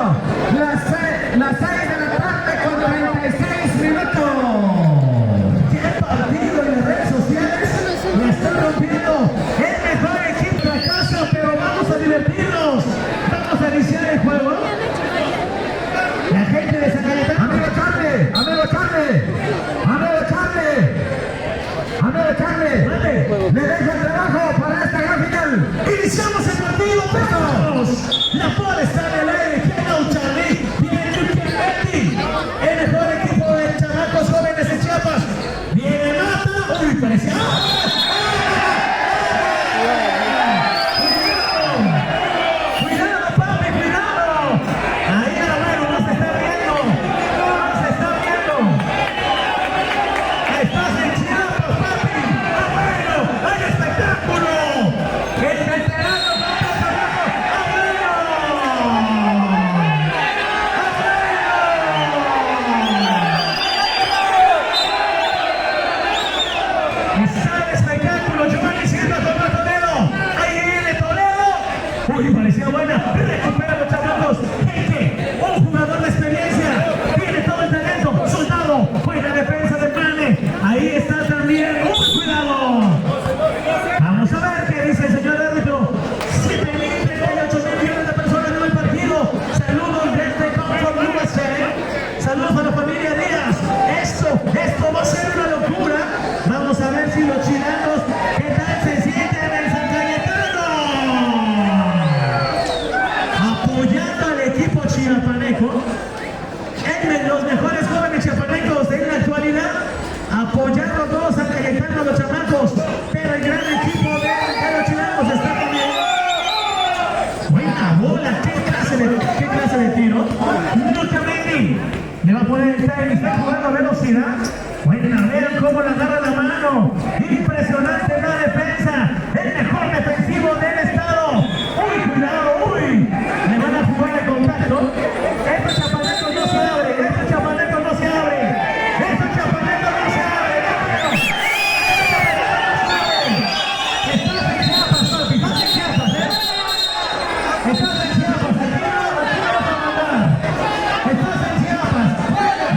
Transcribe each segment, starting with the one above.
Las 6 de la tarde con 36 minutos. ¡Qué partido en las redes sociales! ¡La están rompiendo! ¡El mejor equipo de casa! Pero vamos a divertirnos. Vamos a iniciar el juego. La gente de San Cayetano. ¡Amigo Charlie! ¡Amigo Charlie! ¡Amigo Charlie! ¡Amigo Charlie! ¡Le dejo el trabajo para esta gran final! ¡Iniciamos el partido, perros! La bola está en el aire. ¿Quién no, Charlie? Viene Chucky Betty, el mejor equipo de chamacos jóvenes de Chiapas. Viene Mata. Uy, parecía. Cuidado, papi, cuidado. Ahí a la mano no se está viendo. No se está viendo. Estás en Chiapas, papi. ¡Abuelo! ¡Hay espectáculo! El veterano va para abajo. Sale espectáculo, Giovanni Silva contra Toledo. Ahí viene Toledo. Uy, parecía buena. Recupera los chamacos. Gente, un jugador de experiencia. Tiene todo el talento. Soldado. Buena defensa de Mane. Ahí está también. Cuidado. Vamos a ver qué dice el señor árbitro. 7.038 millones de personas en el partido. Saludos desde Comfort USA. Saludos a la familia Díaz. Esto va a ser una locura. Vamos a ver si los chilangos, ¿qué tal se sienten en San Cayetano? Apoyando al equipo chiapaneco. Los mejores jóvenes chiapanecos en la actualidad. Apoyando a todos San Cayetano, los chamacos. Pero el gran equipo de los chilangos está también. Buena bola. ¿Qué clase de tiro? Nutamendi. Le va a poner el time. Está jugando a velocidad. Buena, vean cómo le agarra la mano. Impresionante la defensa. El mejor defensivo del estado. Uy, cuidado, uy. Le van a jugar de contacto. Estos chapanecos no se abren. Estos chapanecos no se abren. Estos chapanecos no se abren. Estás en Chiapas, papi. Estás en Chiapas, ¿eh? Estás en Chiapas. Aquí no vas a mandar. Estás en Chiapas. Juegue.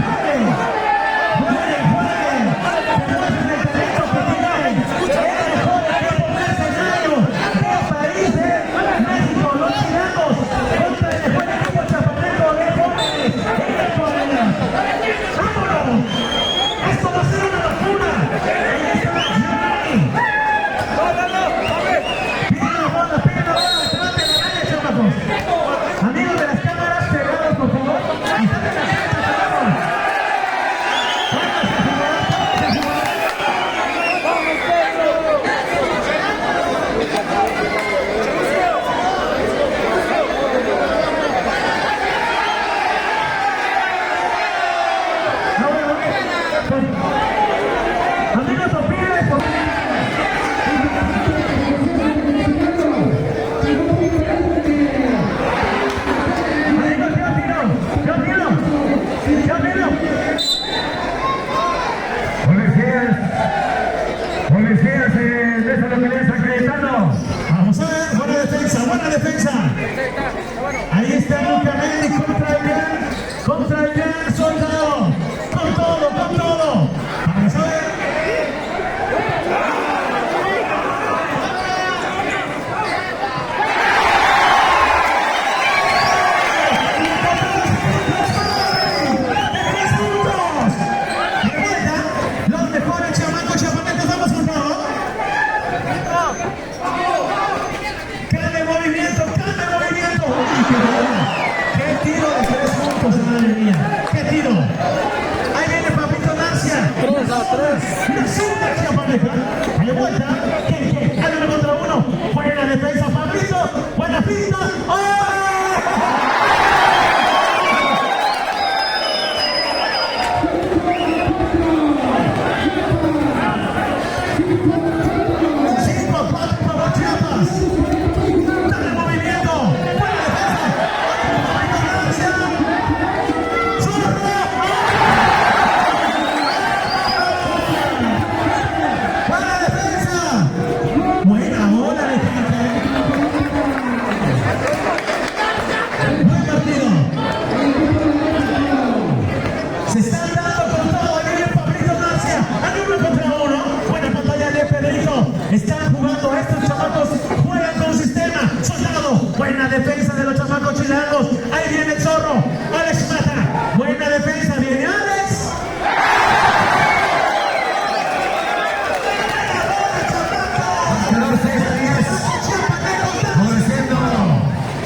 defensa de los chamacos chilangos. Ahí viene el zorro. Alex Mata. Buena defensa. Viene Alex.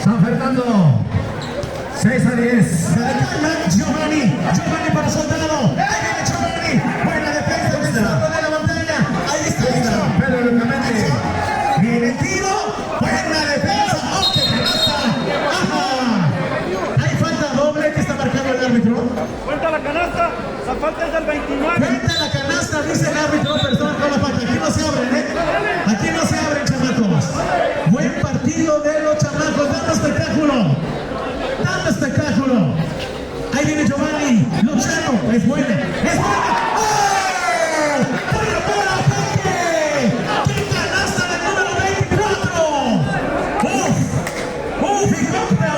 San Fernando 6-10. Giovanni para Soldado. Ahí viene Giovanni. Buena defensa del centro de la montaña. Ahí está Pedro locamente. Viene el tiro. Buena defensa. ¡Oh, qué canasta! ¡Ajá! Hay falta doble que está marcando el árbitro. Cuenta la canasta. La falta es del 29. Cuenta la canasta, dice el árbitro, pero está marcando la falta. Aquí no se abren, ¿eh? Aquí no se abren, chamacos. Buen partido de los chamacos. Dando espectáculo. Dando espectáculo. Ahí viene Giovanni. Luchando. Es buena. Es buena. ¡Oh! ¡Buena bola, Peque! ¡Qué canasta del número 24! ¡Uf! ¡Y compra!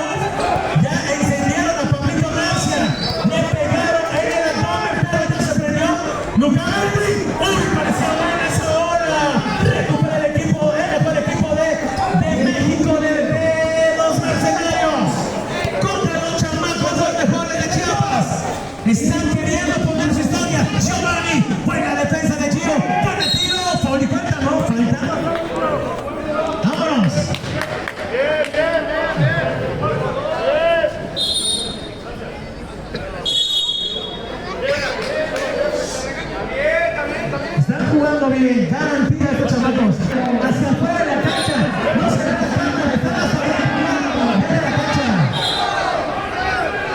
Ya encendieron a Pablito García. Le pegaron en el abdomen, pero ya se prendió. Lucardi. ¡Uy! Parecía buena esa bola. Recupera el equipo, el mejor equipo de México, de los mercenarios. Contra los chamacos, los mejores de Chiapas. Están queriendo poner su historia. Giovanni. Buena defensa de Gio. Buen tiro. Faul y cuenta, no. Falta. Vámonos. Están jugando bien, garantía estos chamacos. Hacia afuera de la cancha, no se dejan, están hasta adentro de la cancha.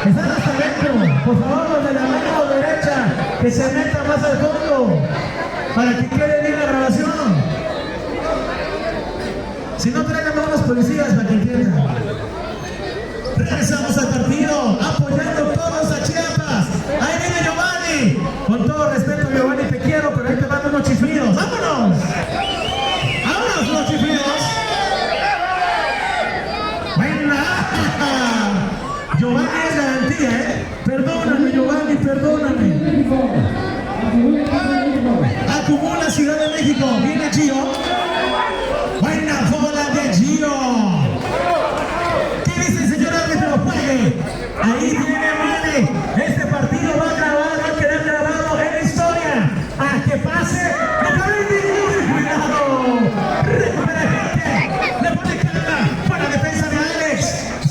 Están hasta adentro. Por favor, los de la mano derecha, que se metan más al fondo, para que quede bien la grabación. Si no, traigan a unos policías para que entiendan. Regresamos al partido, apoyando todos a Chiapas. Ahí viene Giovanni. Con todo respeto, Giovanni, te quiero, pero ahí te van unos chiflidos. ¡Vámonos! ¡Vámonos los chiflidos! ¡Buena! Giovanni es garantía, ¿eh? Perdóname, Giovanni, perdóname. Acumula Ciudad de México. Viene Gio. Buena bola de Gio. ¿Qué dice el señor árbitro? Juegue. Ahí viene Mane. Este partido va a grabar, va a quedar grabado en la historia. A que pase. Cuidado. Recupera gente. Le pone cara. Buena defensa de Alex.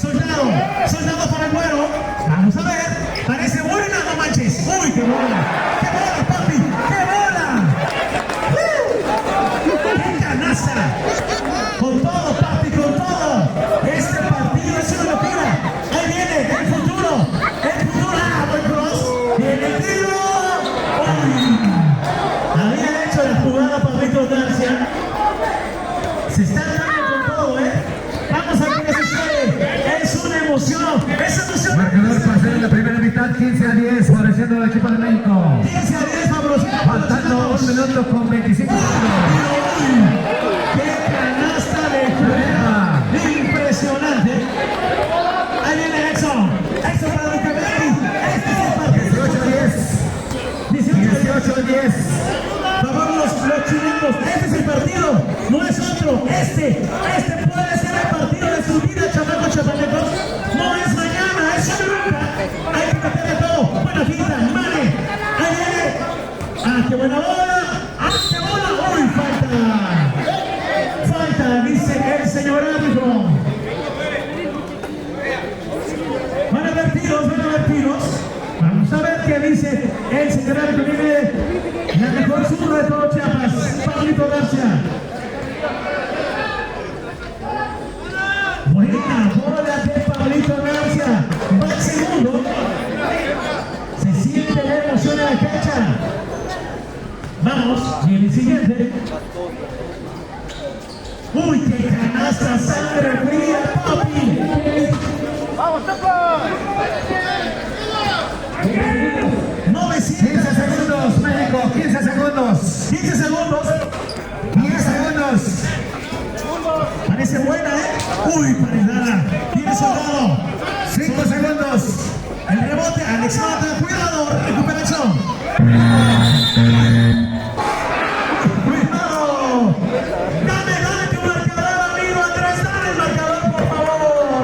Soldado. Soldado para el güero. Vamos a ver. Parece buena, no manches. Uy, qué bola. Qué bola, papi. Qué bola. ¡Qué canasta! Con todo, papi, con todo. Este partido es una locura. Ahí viene el futuro. El futuro. ¡Ah, buen cross! ¡Viene el tiro! ¡Uy! Había hecho la jugada Pablito García. Se está dando con todo, ¿eh? Vamos a ver qué sucede. Es una emoción. Es emoción. Marcador parcial en la primera mitad, 15-10, favoreciendo al equipo de México. 15-10, favoreciendo. Faltando 1 minuto con 25 segundos. ¡Qué canasta de juega! ¡Impresionante! Ahí viene Exxon. Exxon para Lucardi. Este es el partido. 18-10. Vamos los chilangos. Este es el partido. No es otro. Este puede ser el partido de su vida, chamacos chapanecos. No es mañana, es nunca. Hay que meterle todo. Buena finta, Mane. Ahí viene. ¡Ah, qué buena bola! ¡Ah, qué bola! ¡Uy, falta! Falta, dice el señor árbitro. Van a ver tiros, van a ver tiros. Vamos a ver qué dice el señor árbitro. Viene la mejor zurda de todo Chiapas, Pablito García. Buena bola de Pablito García. Va el segundo. Se siente la emoción en la cancha. Vamos, y el siguiente. ¡Uy, qué canasta! ¡Sangre fría, papi! ¡Vamos, Tepa! 15 segundos, México, 15 segundos. 15 segundos. 10 segundos. Parece buena, ¿eh? ¡Uy, paredada! Tiene Soldado. 5 segundos. El rebote, Alex Mata. ¡Cuidado! ¡Recuperación! ¡Cuidado! ¡Dame tu marcador, amigo Andrés! ¡Dame el marcador, por favor!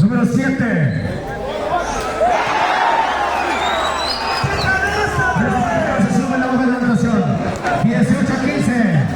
número 7. Se sube la voz de la anotación. 18-15.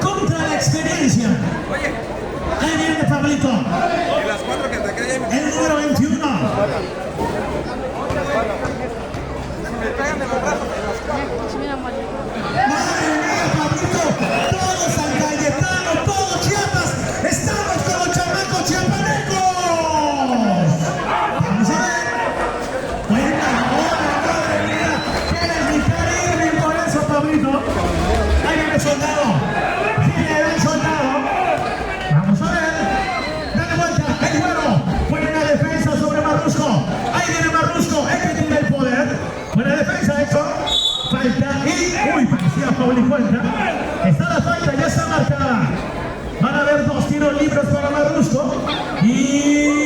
Contra la experiencia. Ahí viene Pablito. El número 21. Madre mía, Pablito. Todo San Cayetano, todo Chiapas. Estamos con los chamacos chiapanecos. Vamos a ver. Buena hora, madre mía. Quieres gritar Irving por eso, Pablito. Ahí viene el soldado. Viene el soldado. Vamos a ver. Dale vuelta. El güero. Buena la defensa sobre Marrusco. Ahí viene Marrusco. El que tiene el poder. Buena defensa, Héctor. Falta y... Uy, parecía Paul y cuenta. Está la falta, ya está marcada. Van a haber 2 tiros libres para Marrusco. Y...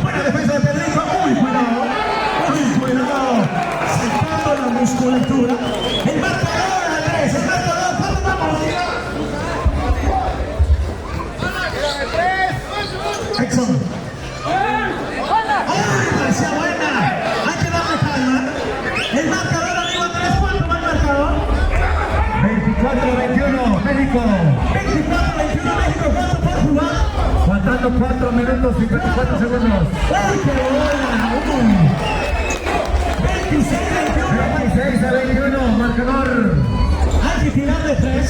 buena defensa de Pedrito. Uy, cuidado. Sacando la musculatura. El marcador, Andrés. El marcador. Vamos. Exxon. Uy, parecía buena. Hay que darle calma. El marcador, amigo Andrés. ¿Cuánto va el marcador? 24-21, México. 24-21, México. ¿Cuánto por jugar? Faltando 4 minutos 54 segundos. ¡Uy, qué bola! 26-21, marcador. Hay que tirar de 3.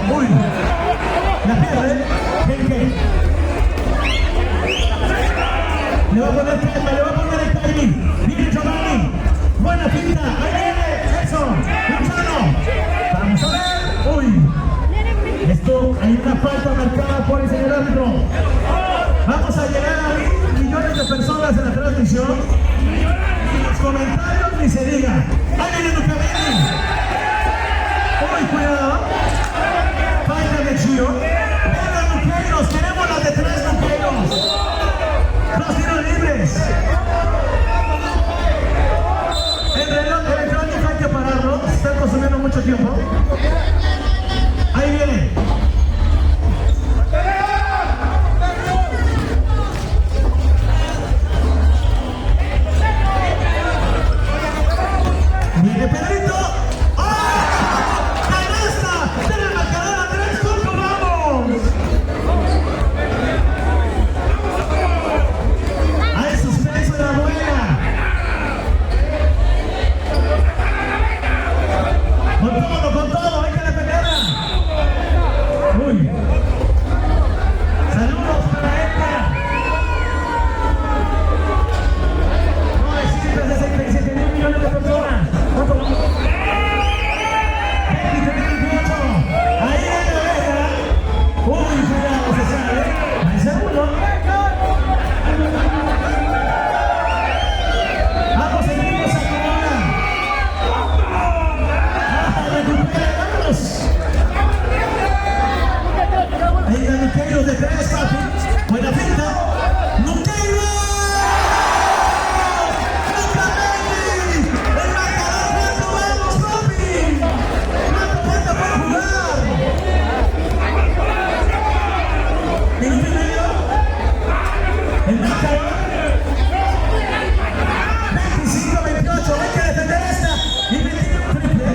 Uy. La pierde. Henke. Le va a poner calma, le va a poner el timing. Viene Giovanni. Buena finta. Ahí viene. Eso. Luciano. Vamos a ver. Uy. Esto, hay una falta marcada por el señor árbitro. Vamos a llegar a millones de personas en la transmisión. Y los comentarios ni se diga. Ahí viene Lucavelli. Uy, cuidado. Falta de Gio. Venga, Luqueiros. Queremos las de tres Luqueiros. Los tiros libres. El reloj electrónico hay que pararlo. Está consumiendo mucho tiempo. Ahí viene. Viene Pedrito. ¡Ah! ¡Canasta! ¡Tiene el marcador a 3! ¡Cómo vamos! ¡Hay suspenso de la buena! Con todo, hay que defenderla. Uy. Saludos para Edgar. 967 millones de personas. ¿Cuánto vamos? 23-28. Ahí viene la Vega. Uy, cuidado, se sale. Al segundo. Vamos, seguimos a Corona. Recuperamos. Ahí va Luqueiros de tres, papi. Buena finta. ¡Luqueiros! ¡Lucavelli! ¡El marcador! ¿Cuánto vamos, papi? ¿Cuánto falta por jugar? ¿Minuto y medio? El marcador. 25-28. Hay que defender esta. Y meter un triple.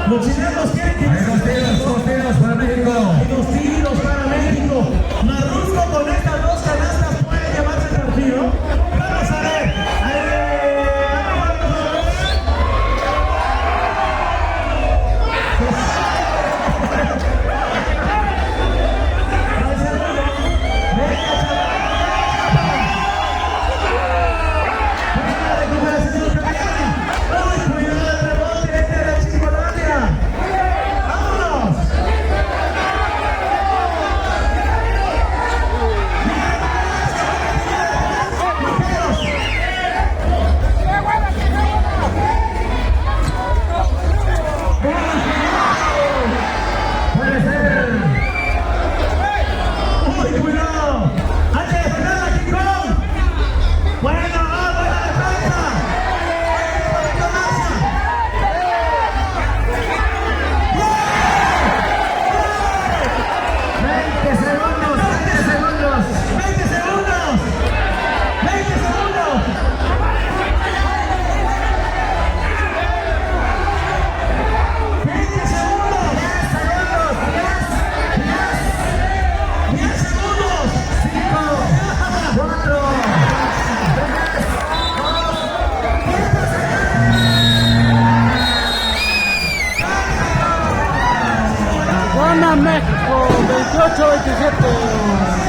Los chilenos quieren que... Dos tiros para México. Hay 2 tiros para México. Marrusco con estas 2 canastas puede llevarse el partido. Vamos a ver. Gana México, 28-27.